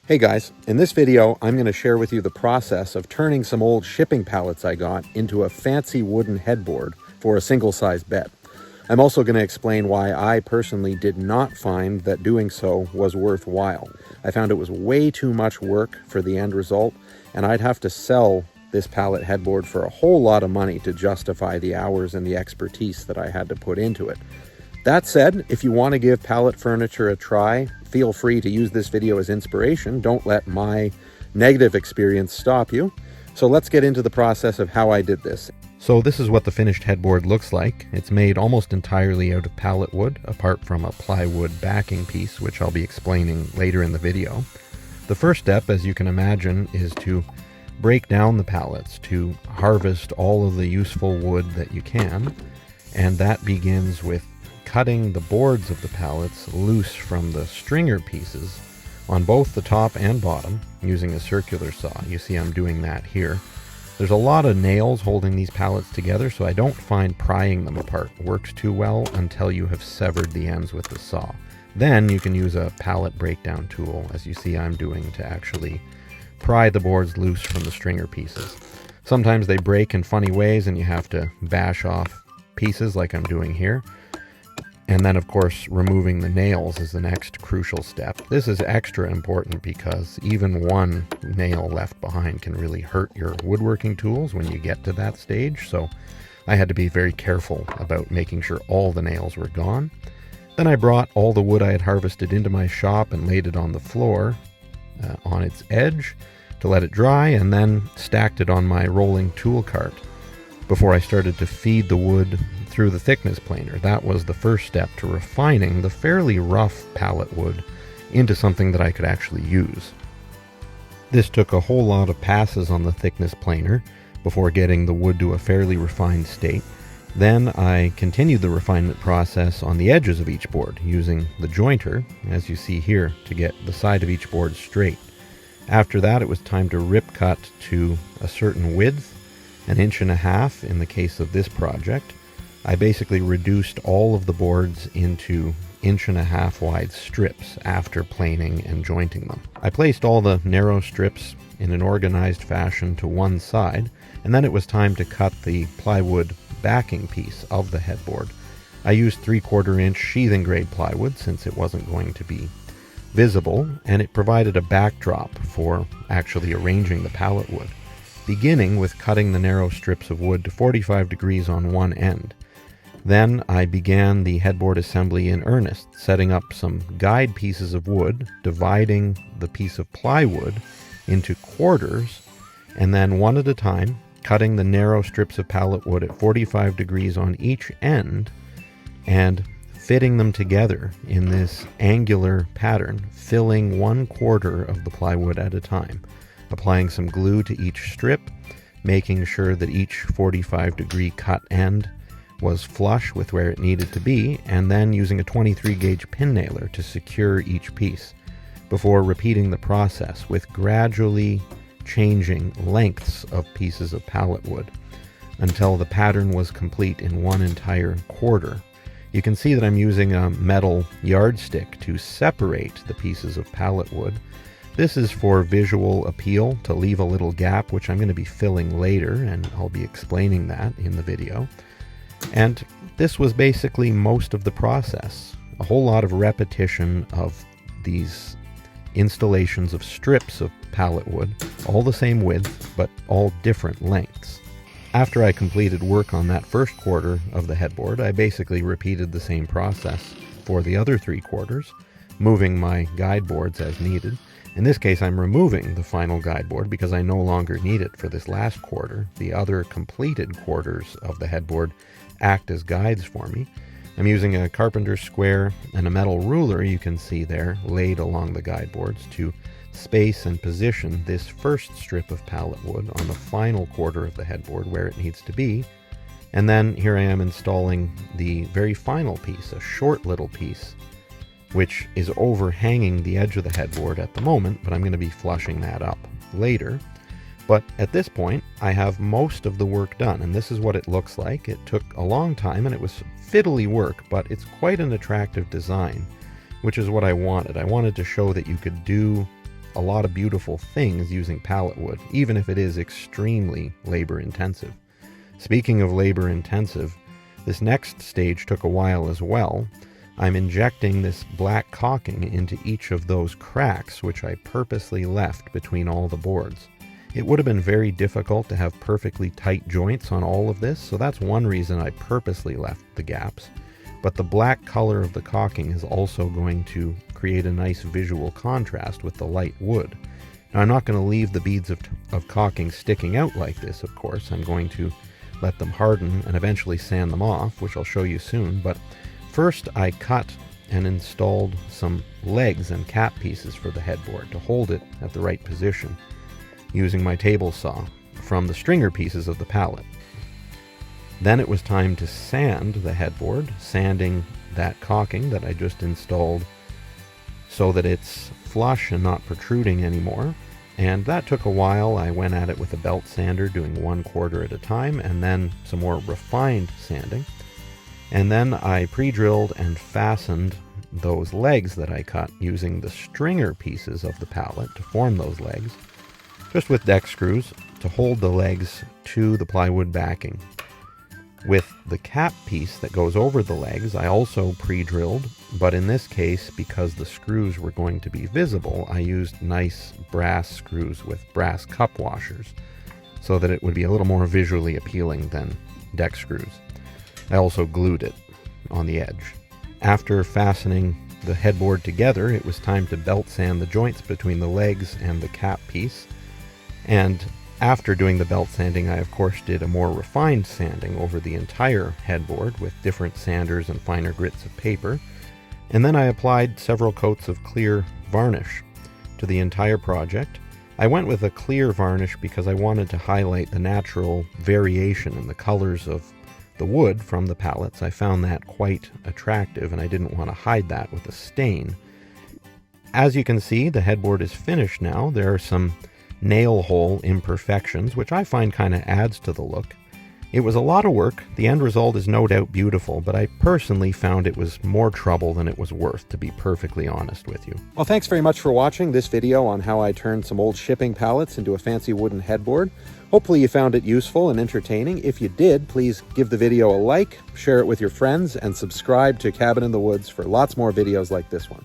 Hey guys, in this video I'm going to share with you the process of turning some old shipping pallets I got into a fancy wooden headboard for a single-size bed. I'm also going to explain why I personally did not find that doing so was worthwhile. I found it was way too much work for the end result, and I'd have to sell this pallet headboard for a whole lot of money to justify the hours and the expertise that I had to put into it. That said, if you want to give pallet furniture a try, feel free to use this video as inspiration. Don't let my negative experience stop you. So let's get into the process of how I did this. So this is what the finished headboard looks like. It's made almost entirely out of pallet wood, apart from a plywood backing piece, which I'll be explaining later in the video. The first step, as you can imagine, is to break down the pallets to harvest all of the useful wood that you can, and that begins with cutting the boards of the pallets loose from the stringer pieces on both the top and bottom using a circular saw. You see I'm doing that here. There's a lot of nails holding these pallets together, so I don't find prying them apart works too well until you have severed the ends with the saw. Then you can use a pallet breakdown tool, as you see I'm doing, to actually pry the boards loose from the stringer pieces. Sometimes they break in funny ways and you have to bash off pieces like I'm doing here. And then, of course, removing the nails is the next crucial step. This is extra important because even one nail left behind can really hurt your woodworking tools when you get to that stage. So I had to be very careful about making sure all the nails were gone. Then I brought all the wood I had harvested into my shop and laid it on the floor on its edge to let it dry, and then stacked it on my rolling tool cart before I started to feed the wood through the thickness planer. That was the first step to refining the fairly rough pallet wood into something that I could actually use. This took a whole lot of passes on the thickness planer before getting the wood to a fairly refined state. Then I continued the refinement process on the edges of each board using the jointer, as you see here, to get the side of each board straight. After that, it was time to rip cut to a certain width, 1.5 inches in the case of this project. I basically reduced all of the boards into 1.5 inch wide strips after planing and jointing them. I placed all the narrow strips in an organized fashion to one side, and then it was time to cut the plywood backing piece of the headboard. I used 3/4 inch sheathing grade plywood since it wasn't going to be visible, and it provided a backdrop for actually arranging the pallet wood, beginning with cutting the narrow strips of wood to 45 degrees on one end. Then I began the headboard assembly in earnest, setting up some guide pieces of wood, dividing the piece of plywood into quarters, and then one at a time, cutting the narrow strips of pallet wood at 45 degrees on each end, and fitting them together in this angular pattern, filling 1/4 of the plywood at a time, applying some glue to each strip, making sure that each 45-degree cut end was flush with where it needed to be, and then using a 23 gauge pin nailer to secure each piece, before repeating the process with gradually changing lengths of pieces of pallet wood until the pattern was complete in one entire quarter. You can see that I'm using a metal yardstick to separate the pieces of pallet wood. This is for visual appeal, to leave a little gap, which I'm going to be filling later, and I'll be explaining that in the video. And this was basically most of the process. A whole lot of repetition of these installations of strips of pallet wood, all the same width, but all different lengths. After I completed work on that first quarter of the headboard, I basically repeated the same process for the other 3/4, moving my guide boards as needed. In this case, I'm removing the final guide board because I no longer need it for this last quarter. The other completed quarters of the headboard act as guides for me. I'm using a carpenter's square and a metal ruler, you can see there, laid along the guide boards to space and position this first strip of pallet wood on the final quarter of the headboard where it needs to be. And then here I am installing the very final piece, a short little piece, which is overhanging the edge of the headboard at the moment, but I'm going to be flushing that up later. But at this point, I have most of the work done, and this is what it looks like. It took a long time, and it was fiddly work, but it's quite an attractive design, which is what I wanted. I wanted to show that you could do a lot of beautiful things using pallet wood, even if it is extremely labor intensive. Speaking of labor intensive, this next stage took a while as well. I'm injecting this black caulking into each of those cracks, which I purposely left between all the boards. It would have been very difficult to have perfectly tight joints on all of this, so that's one reason I purposely left the gaps. But the black color of the caulking is also going to create a nice visual contrast with the light wood. Now, I'm not going to leave the beads of caulking sticking out like this, of course. I'm going to let them harden and eventually sand them off, which I'll show you soon. But first, I cut and installed some legs and cap pieces for the headboard to hold it at the right position using my table saw from the stringer pieces of the pallet. Then it was time to sand the headboard, sanding that caulking that I just installed so that it's flush and not protruding anymore. And that took a while. I went at it with a belt sander, doing 1/4 at a time, and then some more refined sanding. And then I pre-drilled and fastened those legs that I cut using the stringer pieces of the pallet to form those legs, just with deck screws to hold the legs to the plywood backing. With the cap piece that goes over the legs, I also pre-drilled, but in this case, because the screws were going to be visible, I used nice brass screws with brass cup washers so that it would be a little more visually appealing than deck screws. I also glued it on the edge. After fastening the headboard together, it was time to belt sand the joints between the legs and the cap piece. And after doing the belt sanding, I of course did a more refined sanding over the entire headboard with different sanders and finer grits of paper. And then I applied several coats of clear varnish to the entire project. I went with a clear varnish because I wanted to highlight the natural variation in the colors of the wood from the pallets. I found that quite attractive, and I didn't want to hide that with a stain. As you can see, the headboard is finished now. There are some nail hole imperfections, which I find kind of adds to the look. It was a lot of work. The end result is no doubt beautiful, but I personally found it was more trouble than it was worth, to be perfectly honest with you. Well, thanks very much for watching this video on how I turned some old shipping pallets into a fancy wooden headboard. Hopefully you found it useful and entertaining. If you did, please give the video a like, share it with your friends, and subscribe to Cabin in the Woods for lots more videos like this one.